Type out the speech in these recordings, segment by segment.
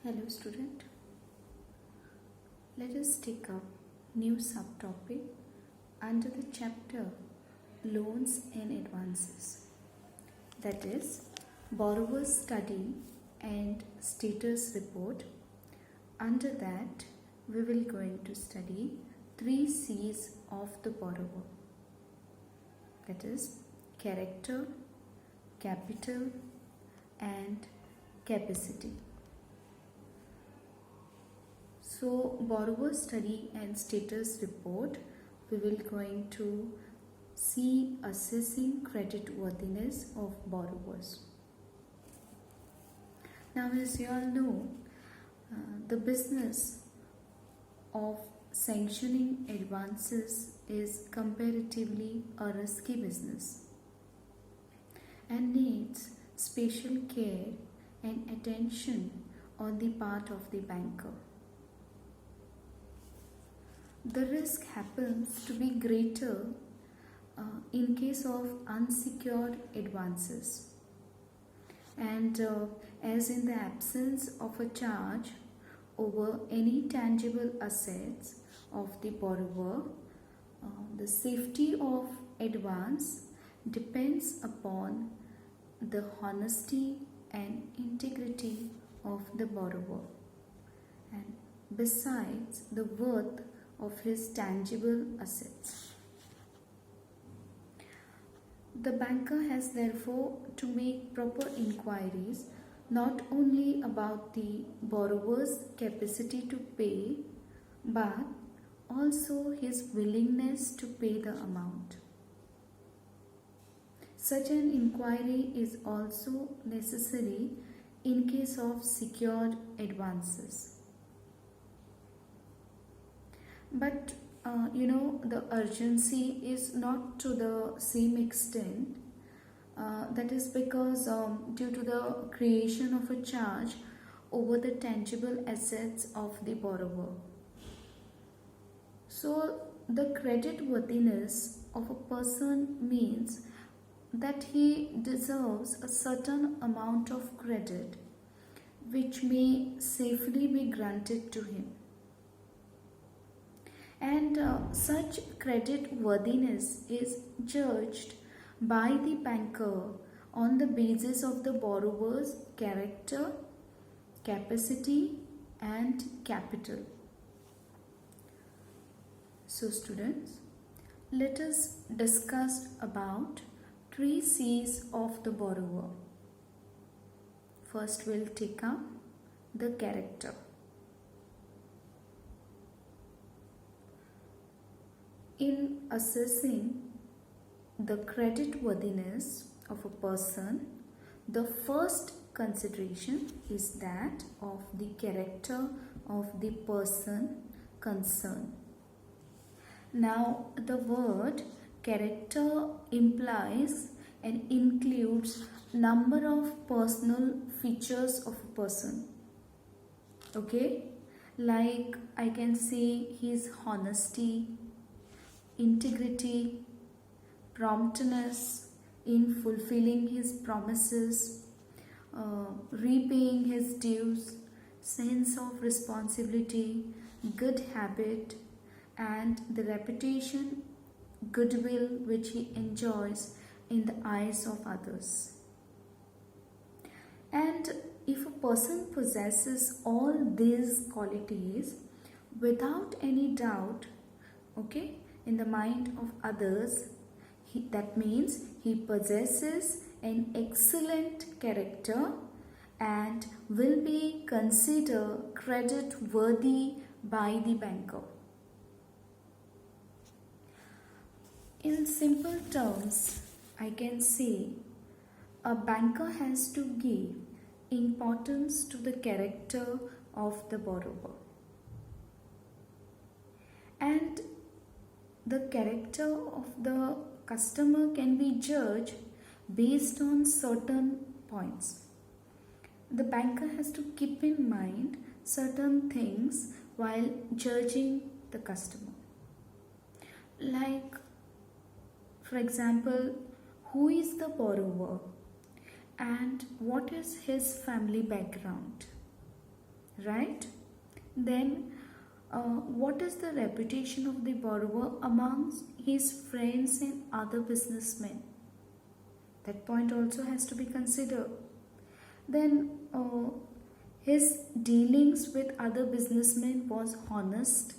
Hello student, let us take up new subtopic under the chapter Loans and Advances, that is Borrower's Study and Status Report. Under that we will going to study 3 C's of the borrower, that is character, capital and capacity. So borrower study and status report, we will going to see assessing credit worthiness of borrowers. Now as you all know, the business of sanctioning advances is comparatively a risky business and needs special care and attention on the part of the banker. The risk happens to be greater in case of unsecured advances, and as in the absence of a charge over any tangible assets of the borrower, the safety of advance depends upon the honesty and integrity of the borrower, and besides the worth of his tangible assets. The banker has therefore to make proper inquiries not only about the borrower's capacity to pay but also his willingness to pay the amount. Such an inquiry is also necessary in case of secured advances. But the urgency is not to the same extent. That is because due to the creation of a charge over the tangible assets of the borrower. So the credit worthiness of a person means that he deserves a certain amount of credit which may safely be granted to him. And such credit worthiness is judged by the banker on the basis of the borrower's character, capacity and capital. So students, let us discuss about 3 C's of the borrower. First we'll take up the character. In assessing the credit worthiness of a person, the first consideration is that of the character of the person concerned. Now, the word character implies and includes number of personal features of a person. Okay, like I can say his honesty, integrity, promptness in fulfilling his promises, repaying his dues, sense of responsibility, good habit, and the reputation, goodwill which he enjoys in the eyes of others. And if a person possesses all these qualities without any doubt, okay, in the mind of others, that means he possesses an excellent character and will be considered credit worthy by the banker. In simple terms, I can say a banker has to give importance to the character of the borrower. And the character of the customer can be judged based on certain points. The banker has to keep in mind certain things while judging the customer. Like, for example, who is the borrower and what is his family background? right? Then what is the reputation of the borrower amongst his friends and other businessmen? That point also has to be considered. Then his dealings with other businessmen was honest.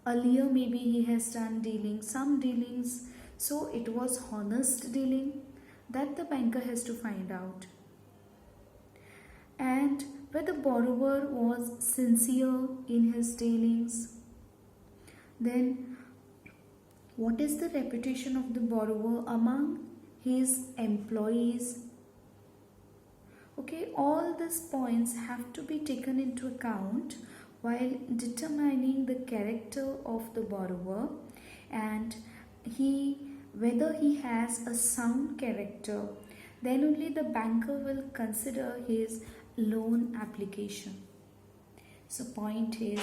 Earlier maybe he has done some dealings, so it was honest dealing. That the banker has to find out. And whether the borrower was sincere in his dealings. Then what is the reputation of the borrower among his employees? Okay, all these points have to be taken into account while determining the character of the borrower and whether he has a sound character. Then only the banker will consider his loan application. So point is,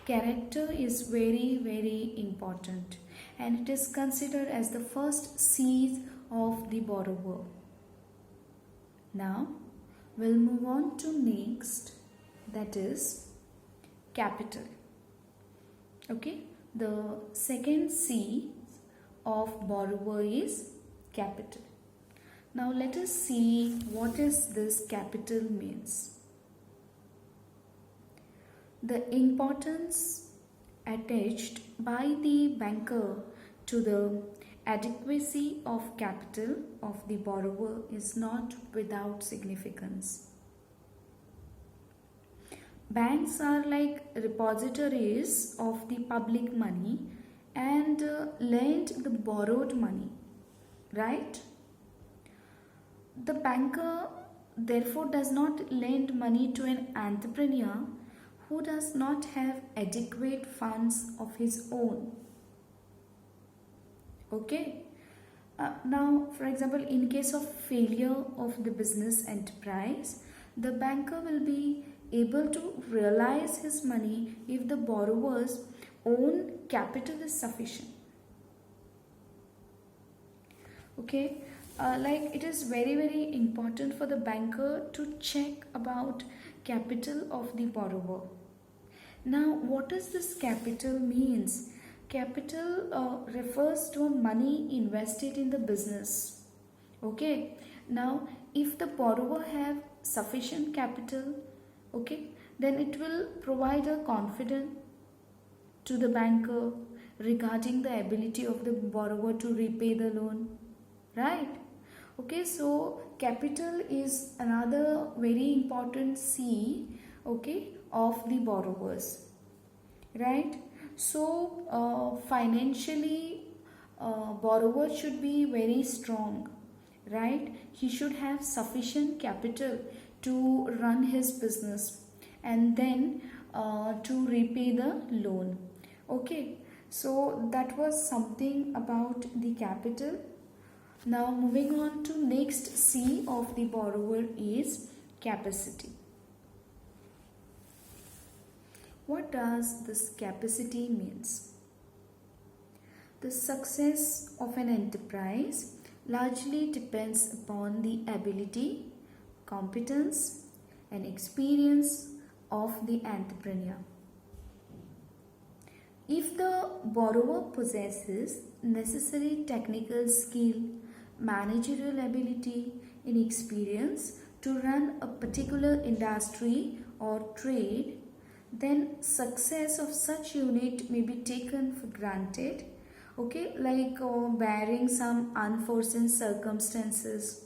character is very, very important, and it is considered as the first C of the borrower. Now we'll move on to next, that is capital. Okay, the second C of borrower is capital. Now let us see what is this capital means. The importance attached by the banker to the adequacy of capital of the borrower is not without significance. Banks are like repositories of the public money and lend the borrowed money, right? The banker therefore does not lend money to an entrepreneur who does not have adequate funds of his own. Okay. Now, for example, in case of failure of the business enterprise, the banker will be able to realize his money if the borrower's own capital is sufficient. Okay. Like it is very, very important for the banker to check about capital of the borrower. Now, what does this capital means? Capital refers to money invested in the business. Okay. Now, if the borrower have sufficient capital, okay, then it will provide a confidence to the banker regarding the ability of the borrower to repay the loan, right? Okay, so capital is another very important C, okay, of the borrowers, right? So financially borrower should be very strong, right? He should have sufficient capital to run his business and then to repay the loan. Okay, so that was something about the capital. Now moving on to next C of the borrower is capacity. What does this capacity means? The success of an enterprise largely depends upon the ability, competence and experience of the entrepreneur. If the borrower possesses necessary technical skill, managerial ability and experience to run a particular industry or trade, then success of such unit may be taken for granted, okay, like barring some unforeseen circumstances,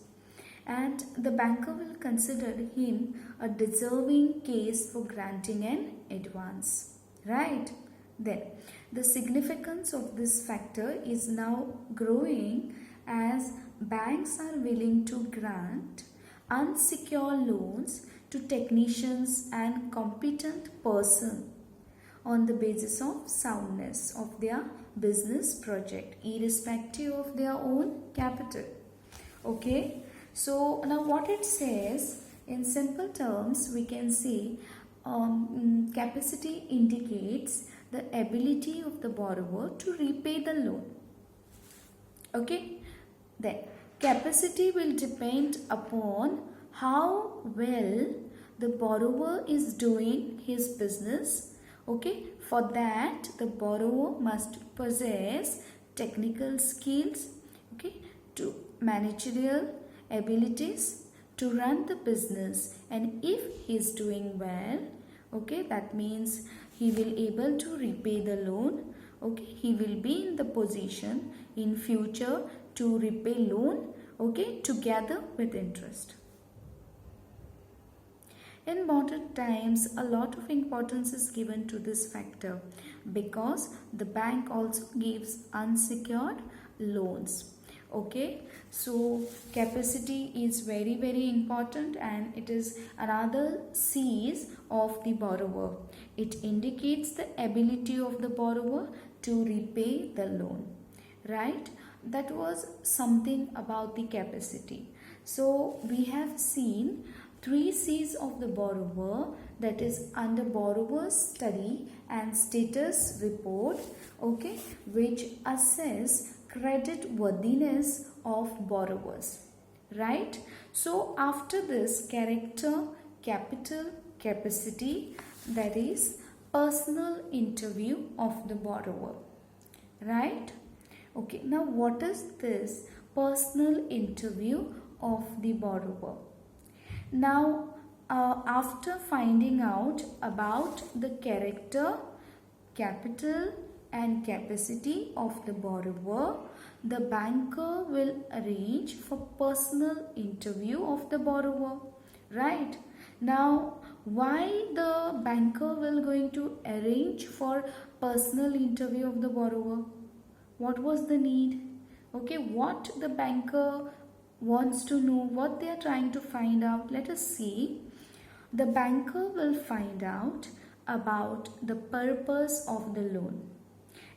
and the banker will consider him a deserving case for granting an advance, right? Then the significance of this factor is now growing as banks are willing to grant unsecured loans to technicians and competent persons on the basis of soundness of their business project, irrespective of their own capital. Okay, so now what it says in simple terms, we can see capacity indicates the ability of the borrower to repay the loan. Okay, then capacity will depend upon how well the borrower is doing his business. Okay, for that the borrower must possess technical skills, okay, to managerial abilities to run the business, and if he is doing well, okay, that means he will able to repay the loan. Okay, he will be in the position in future to repay loan, okay, together with interest. In modern times, a lot of importance is given to this factor because the bank also gives unsecured loans. Okay, so capacity is very important, and it is another C's of the borrower. It indicates the ability of the borrower to repay the loan, right? That was something about the capacity. So we have seen 3 C's of the borrower, that is under borrower's study and status report, okay, which assess credit worthiness of borrowers, right? So after this, character, capital, capacity, that is personal interview of the borrower, right? Okay, now what is this personal interview of the borrower? Now, after finding out about the character, capital and capacity of the borrower, the banker will arrange for personal interview of the borrower, right? Now, why the banker will going to arrange for personal interview of the borrower? What was the need? Okay, what the banker wants to know, what they are trying to find out. Let us see. The banker will find out about the purpose of the loan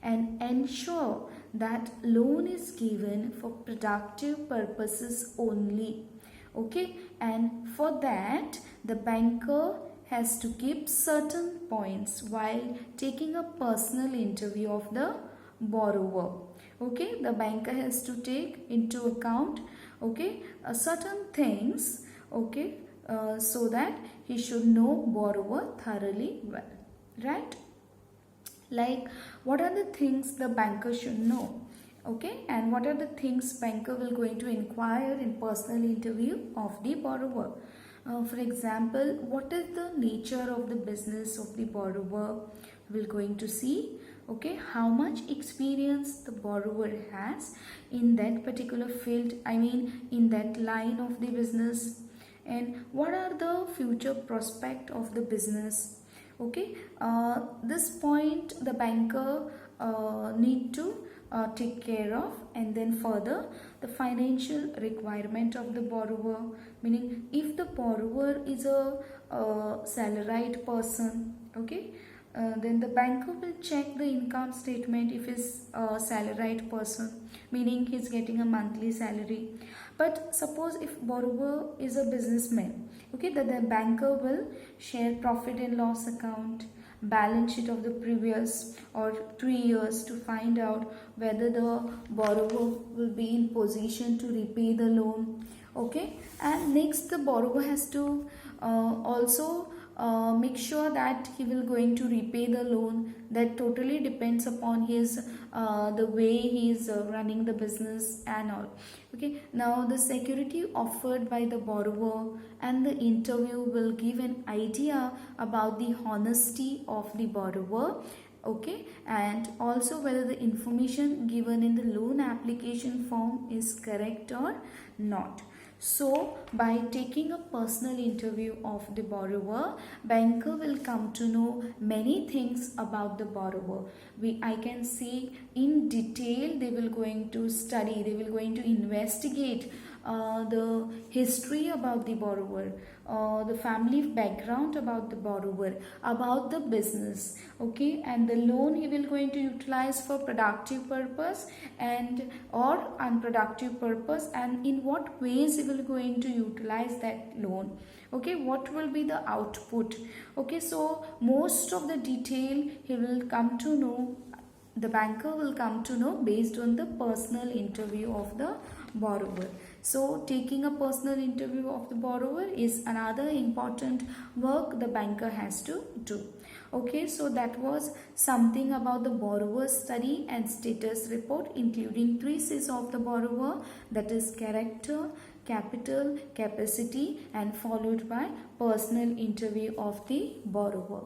and ensure that loan is given for productive purposes only. Okay, and for that the banker has to keep certain points while taking a personal interview of the borrower. Okay, the banker has to take into account, okay, certain things, okay, so that he should know borrower thoroughly well, right? Like, what are the things the banker should know, okay, and what are the things banker will going to inquire in personal interview of the borrower? For example, what is the nature of the business of the borrower? We're going to see, okay, how much experience the borrower has in that particular field, I mean in that line of the business, and what are the future prospect of the business. Okay, this point the banker need to take care of. And then further, the financial requirement of the borrower, meaning if the borrower is a salaried person, okay, then the banker will check the income statement if he's a salaried person, meaning he's getting a monthly salary. But suppose if borrower is a businessman, okay, then the banker will share profit and loss account, balance sheet of the previous or 3 years to find out whether the borrower will be in position to repay the loan. Okay, and next the borrower has to also make sure that he will going to repay the loan. That totally depends upon his the way he is running the business and all. Okay, now the security offered by the borrower and the interview will give an idea about the honesty of the borrower, okay, and also whether the information given in the loan application form is correct or not. So, by taking a personal interview of the borrower, banker will come to know many things about the borrower. I can see in detail they will going to study, they will going to investigate the history about the borrower, the family background about the borrower, about the business, okay, and the loan he will going to utilize for productive purpose and or unproductive purpose, and in what ways he will going to utilize that loan, okay, what will be the output. Okay, so most of the detail he will come to know the banker will come to know based on the personal interview of the borrower. So taking a personal interview of the borrower is another important work the banker has to do. Okay, so that was something about the borrower study and status report, including 3 Cs of the borrower, that is character, capital, capacity, and followed by personal interview of the borrower.